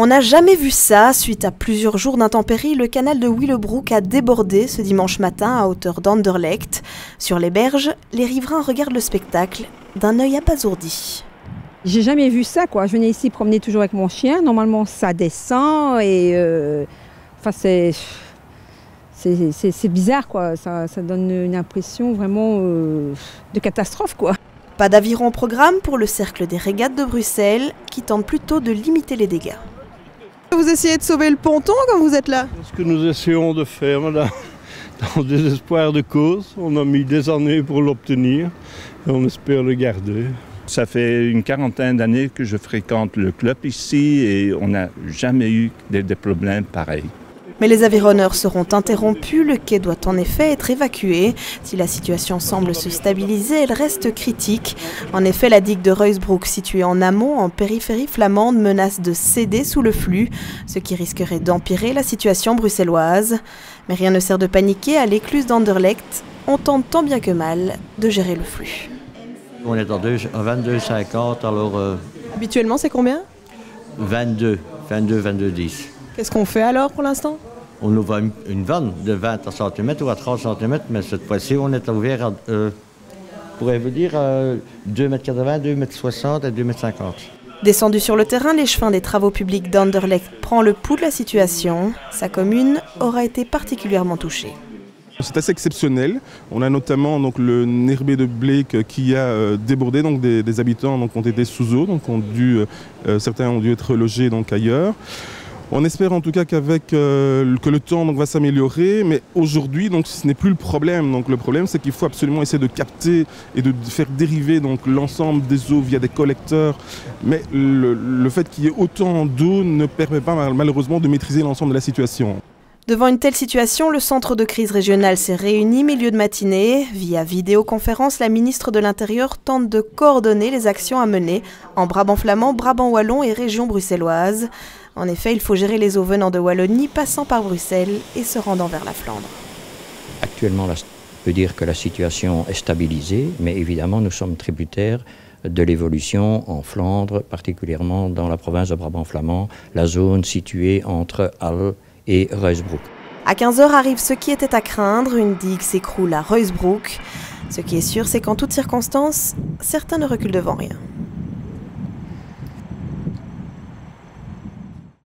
On n'a jamais vu ça. Suite à plusieurs jours d'intempéries, le canal de Willebroek a débordé ce dimanche matin à hauteur d'Anderlecht. Sur les berges, les riverains regardent le spectacle d'un œil abasourdi. J'ai jamais vu ça, quoi. Je venais ici promener toujours avec mon chien. Normalement, ça descend et enfin, c'est bizarre, quoi. Ça donne une impression vraiment de catastrophe, quoi. Pas d'aviron au programme pour le cercle des régates de Bruxelles, qui tente plutôt de limiter les dégâts. Vous essayez de sauver le ponton quand vous êtes là? C'est ce que nous essayons de faire, madame. Dans désespoir de cause. On a mis des années pour l'obtenir et on espère le garder. Ça fait une quarantaine d'années que je fréquente le club ici et on n'a jamais eu des problèmes pareils. Mais les avironneurs seront interrompus, le quai doit en effet être évacué. Si la situation semble se stabiliser, elle reste critique. En effet, la digue de Ruysbroek, située en amont, en périphérie flamande, menace de céder sous le flux, ce qui risquerait d'empirer la situation bruxelloise. Mais rien ne sert de paniquer, à l'écluse d'Anderlecht, on tente tant bien que mal de gérer le flux. On est en 22,50, alors... Habituellement, c'est combien? 22,10. Qu'est-ce qu'on fait alors pour l'instant? On ouvre une vanne de 20 cm ou à 30 cm, mais cette fois-ci, on est ouvert à, pourrais vous dire, 2,80 m, 2,60 m et 2,50 m. Descendu sur le terrain, l'échevin des travaux publics d'Anderlecht prend le pouls de la situation. Sa commune aura été particulièrement touchée. C'est assez exceptionnel. On a notamment donc, le Nerbé de Bleek qui a débordé, donc des habitants donc, ont été sous eau, donc certains ont dû être logés donc, ailleurs. On espère en tout cas qu'avec que le temps donc, va s'améliorer, mais aujourd'hui donc ce n'est plus le problème. Donc le problème c'est qu'il faut absolument essayer de capter et de faire dériver donc l'ensemble des eaux via des collecteurs. Mais le fait qu'il y ait autant d'eau ne permet pas malheureusement de maîtriser l'ensemble de la situation. Devant une telle situation, le centre de crise régional s'est réuni milieu de matinée. Via vidéoconférence, la ministre de l'Intérieur tente de coordonner les actions à mener en Brabant flamand, Brabant wallon et région bruxelloise. En effet, il faut gérer les eaux venant de Wallonie, passant par Bruxelles et se rendant vers la Flandre. Actuellement, on peut dire que la situation est stabilisée, mais évidemment, nous sommes tributaires de l'évolution en Flandre, particulièrement dans la province de Brabant flamand, la zone située entre Halle et Ruysbroek. À 15 h arrive ce qui était à craindre, une digue s'écroule à Ruysbroek. Ce qui est sûr, c'est qu'en toutes circonstances, certains ne reculent devant rien.